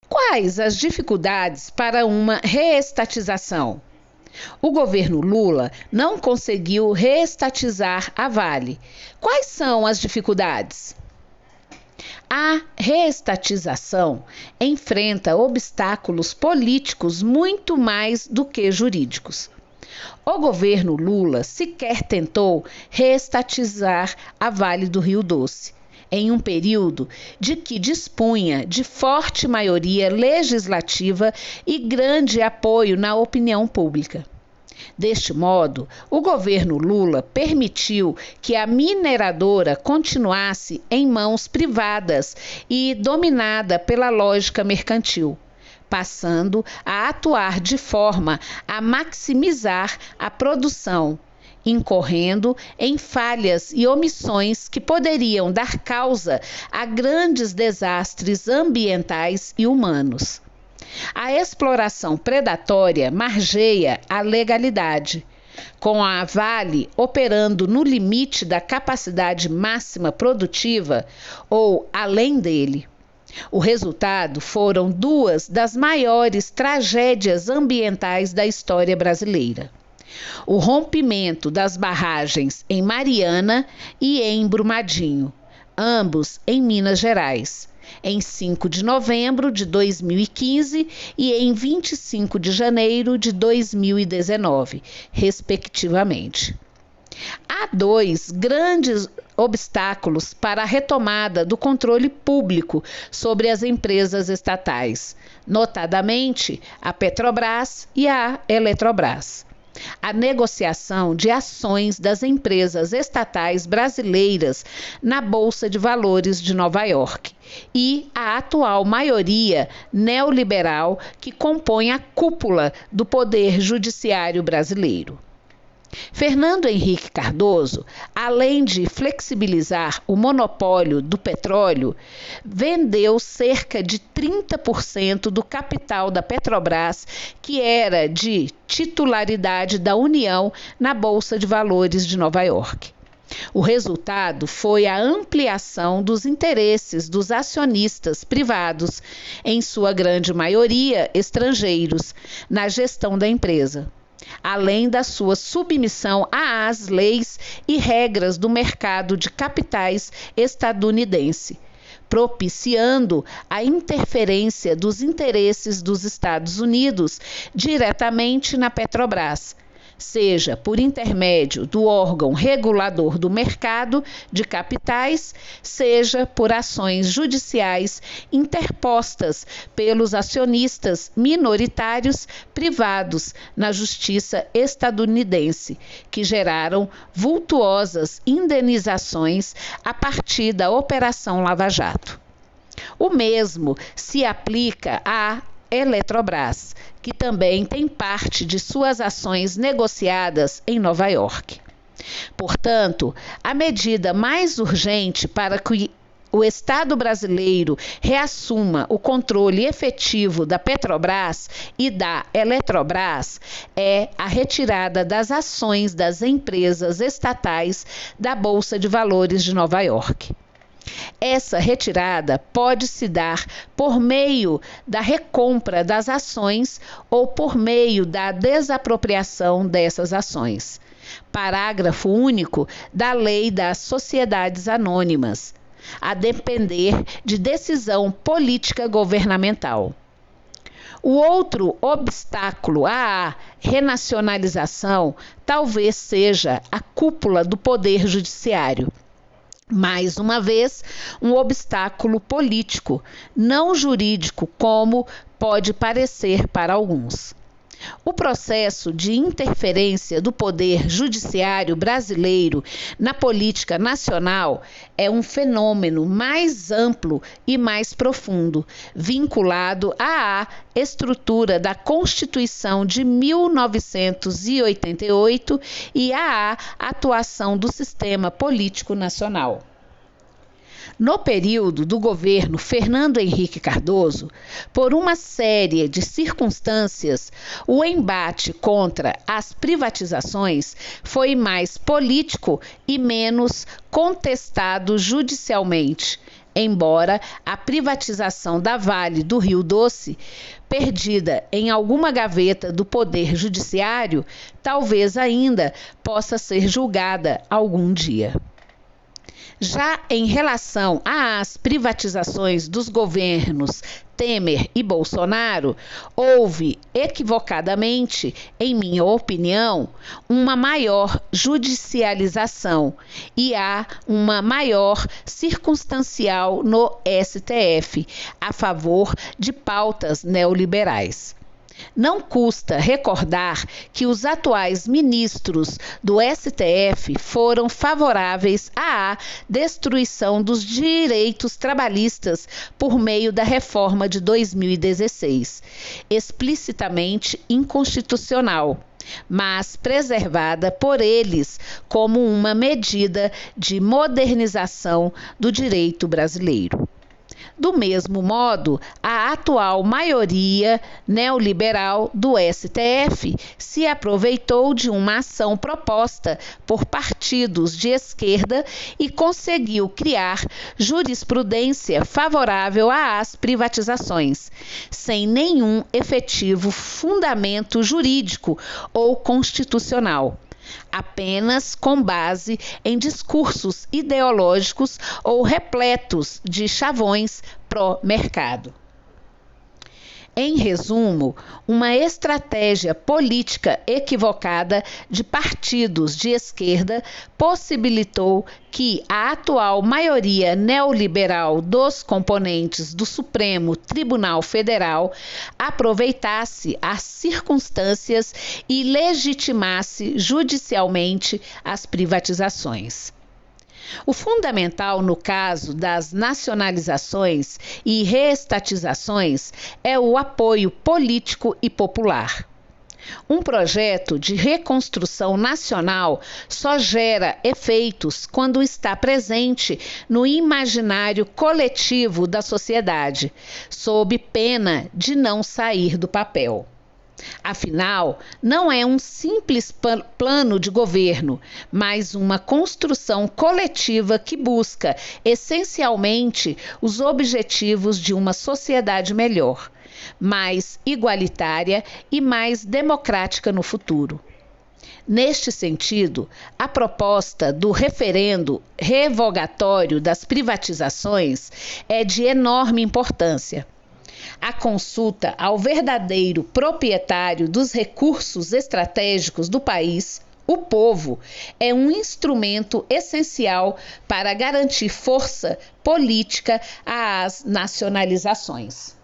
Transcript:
Quais as dificuldades para uma reestatização? O governo Lula não conseguiu reestatizar a Vale. Quais são as dificuldades? A reestatização enfrenta obstáculos políticos muito mais do que jurídicos. O governo Lula sequer tentou reestatizar a Vale do Rio Doce, em um período de que dispunha de forte maioria legislativa e grande apoio na opinião pública. Deste modo, o governo Lula permitiu que a mineradora continuasse em mãos privadas e dominada pela lógica mercantil, passando a atuar de forma a maximizar a produção, incorrendo em falhas e omissões que poderiam dar causa a grandes desastres ambientais e humanos. A exploração predatória margeia a legalidade, com a Vale operando no limite da capacidade máxima produtiva ou além dele. O resultado foram duas das maiores tragédias ambientais da história brasileira: o rompimento das barragens em Mariana e em Brumadinho, ambos em Minas Gerais, em 5 de novembro de 2015 e em 25 de janeiro de 2019, respectivamente. Há dois grandes obstáculos para a retomada do controle público sobre as empresas estatais, notadamente a Petrobras e a Eletrobras: a negociação de ações das empresas estatais brasileiras na Bolsa de Valores de Nova York e a atual maioria neoliberal que compõe a cúpula do Poder Judiciário brasileiro. Fernando Henrique Cardoso, além de flexibilizar o monopólio do petróleo, vendeu cerca de 30% do capital da Petrobras, que era de titularidade da União, na Bolsa de Valores de Nova York. O resultado foi a ampliação dos interesses dos acionistas privados, em sua grande maioria estrangeiros, na gestão da empresa, além da sua submissão às leis e regras do mercado de capitais estadunidense, propiciando a interferência dos interesses dos Estados Unidos diretamente na Petrobras, seja por intermédio do órgão regulador do mercado de capitais, seja por ações judiciais interpostas pelos acionistas minoritários privados na justiça estadunidense, que geraram vultuosas indenizações a partir da Operação Lava Jato. O mesmo se aplica à Eletrobras, que também tem parte de suas ações negociadas em Nova York. Portanto, a medida mais urgente para que o Estado brasileiro reassuma o controle efetivo da Petrobras e da Eletrobras é a retirada das ações das empresas estatais da Bolsa de Valores de Nova York. Essa retirada pode se dar por meio da recompra das ações ou por meio da desapropriação dessas ações. Parágrafo único da Lei das Sociedades Anônimas, a depender de decisão política governamental. O outro obstáculo à renacionalização talvez seja a cúpula do Poder Judiciário. Mais uma vez, um obstáculo político, não jurídico, como pode parecer para alguns. O processo de interferência do Poder Judiciário brasileiro na política nacional é um fenômeno mais amplo e mais profundo, vinculado à estrutura da Constituição de 1988 e à atuação do sistema político nacional. No período do governo Fernando Henrique Cardoso, por uma série de circunstâncias, o embate contra as privatizações foi mais político e menos contestado judicialmente, embora a privatização da Vale do Rio Doce, perdida em alguma gaveta do Poder Judiciário, talvez ainda possa ser julgada algum dia. Já em relação às privatizações dos governos Temer e Bolsonaro, houve, equivocadamente, em minha opinião, uma maior judicialização e há uma maior circunstancial no STF a favor de pautas neoliberais. Não custa recordar que os atuais ministros do STF foram favoráveis à destruição dos direitos trabalhistas por meio da reforma de 2016, explicitamente inconstitucional, mas preservada por eles como uma medida de modernização do direito brasileiro. Do mesmo modo, a atual maioria neoliberal do STF se aproveitou de uma ação proposta por partidos de esquerda e conseguiu criar jurisprudência favorável às privatizações, sem nenhum efetivo fundamento jurídico ou constitucional, apenas com base em discursos ideológicos ou repletos de chavões pró-mercado. Em resumo, uma estratégia política equivocada de partidos de esquerda possibilitou que a atual maioria neoliberal dos componentes do Supremo Tribunal Federal aproveitasse as circunstâncias e legitimasse judicialmente as privatizações. O fundamental no caso das nacionalizações e reestatizações é o apoio político e popular. Um projeto de reconstrução nacional só gera efeitos quando está presente no imaginário coletivo da sociedade, sob pena de não sair do papel. Afinal, não é um simples plano de governo, mas uma construção coletiva que busca, essencialmente, os objetivos de uma sociedade melhor, mais igualitária e mais democrática no futuro. Neste sentido, a proposta do referendo revogatório das privatizações é de enorme importância. A consulta ao verdadeiro proprietário dos recursos estratégicos do país, o povo, é um instrumento essencial para garantir força política às nacionalizações.